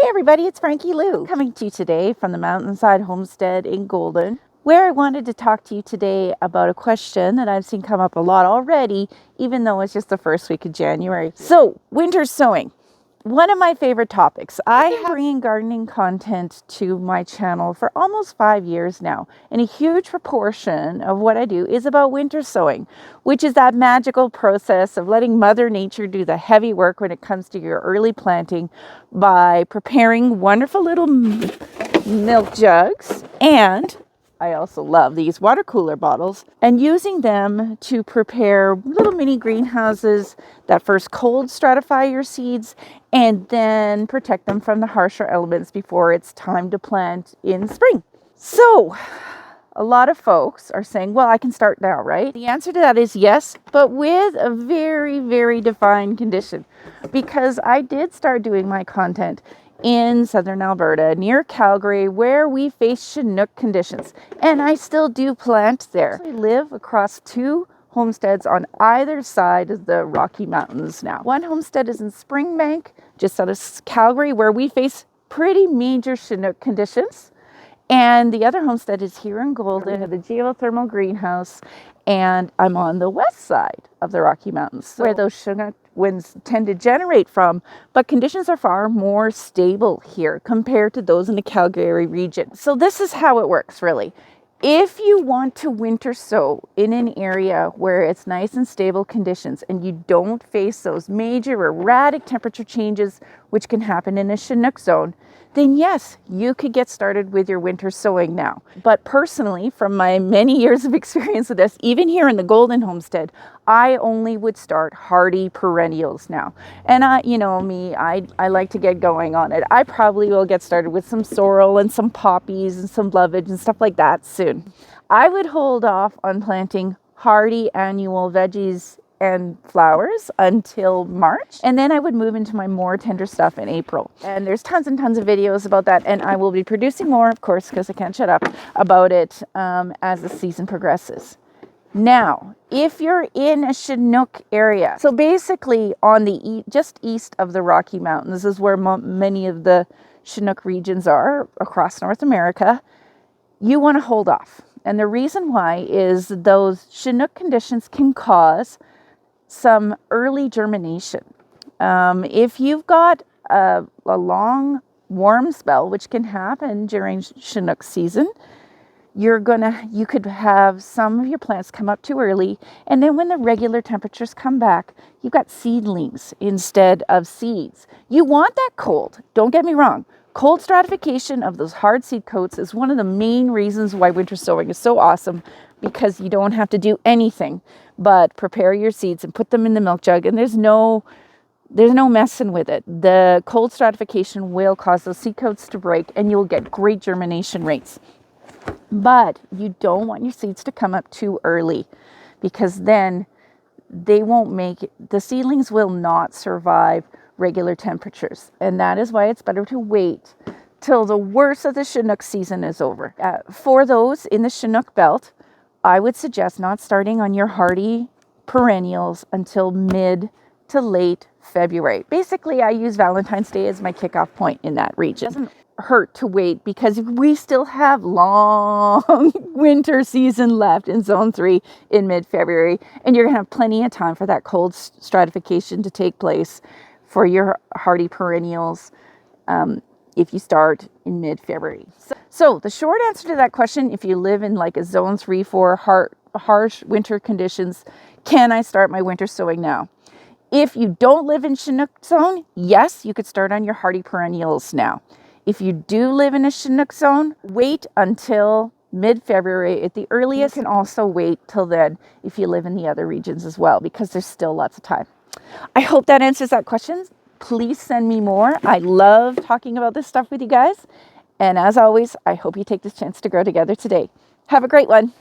everybody, it's Frankie-Lou coming to you today from the Mountainside Homestead in Golden, where I wanted to talk to you today about a question that I've seen come up a lot already, even though it's just the first week of January. So, winter sowing. One of my favorite topics. I have been bringing gardening content to my channel for almost 5 years now, and a huge proportion of what I do is about winter sowing, which is that magical process of letting Mother Nature do the heavy work when it comes to your early planting by preparing wonderful little milk jugs, and I also love these water cooler bottles, and using them to prepare little mini greenhouses that first cold stratify your seeds and then protect them from the harsher elements before it's time to plant in spring. So a lot of folks are saying, well, I can start now, right? The answer to that is yes, but with a very, very defined condition, because I did start doing my content in southern Alberta near Calgary, where we face Chinook conditions, and I still do plant there. I live across two homesteads on either side of the Rocky Mountains now. One homestead is in Springbank, just out of Calgary, where we face pretty major Chinook conditions, and the other homestead is here in Golden at the geothermal greenhouse, and I'm on the west side of the Rocky Mountains, where those Chinook winds tend to generate from, but conditions are far more stable here compared to those in the Calgary region. So this is how it works, really. If you want to winter sow in an area where it's nice and stable conditions and you don't face those major erratic temperature changes which can happen in a Chinook zone, then yes, you could get started with your winter sowing now. But personally, from my many years of experience with this, even here in the Golden Homestead, I only would start hardy perennials now. And I like to get going on it. I probably will get started with some sorrel and some poppies and some lovage and stuff like that soon. I would hold off on planting hardy annual veggies and flowers until March, and then I would move into my more tender stuff in April. And there's tons and tons of videos about that, and I will be producing more, of course, because I can't shut up about it as the season progresses. Now, if you're in a Chinook area, so basically on the just east of the Rocky Mountains is where many of the Chinook regions are across North America, you want to hold off. And the reason why is those Chinook conditions can cause some early germination. If you've got a long warm spell, which can happen during Chinook season, you could have some of your plants come up too early, and then when the regular temperatures come back, you've got seedlings instead of seeds. You want that cold, don't get me wrong. Cold stratification of those hard seed coats is one of the main reasons why winter sowing is so awesome, because you don't have to do anything but prepare your seeds and put them in the milk jug, and there's no messing with it. The cold stratification will cause those seed coats to break, and you'll get great germination rates. But you don't want your seeds to come up too early, because then the seedlings will not survive regular temperatures. And that is why it's better to wait till the worst of the Chinook season is over. For those in the Chinook belt, I would suggest not starting on your hardy perennials until mid to late February. Basically, I use Valentine's Day as my kickoff point in that region. It doesn't hurt to wait, because we still have long winter season left in Zone 3 in mid-February, and you're going to have plenty of time for that cold stratification to take place for your hardy perennials if you start in mid-February. So the short answer to that question, if you live in like a Zone 3-4 harsh winter conditions, can I start my winter sowing now? If you don't live in Chinook zone, yes, you could start on your hardy perennials now. If you do live in a Chinook zone, wait until mid-February at the earliest. You can also wait till then if you live in the other regions as well, because there's still lots of time. I hope that answers that question. Please send me more. I love talking about this stuff with you guys. And as always, I hope you take this chance to grow together today. Have a great one.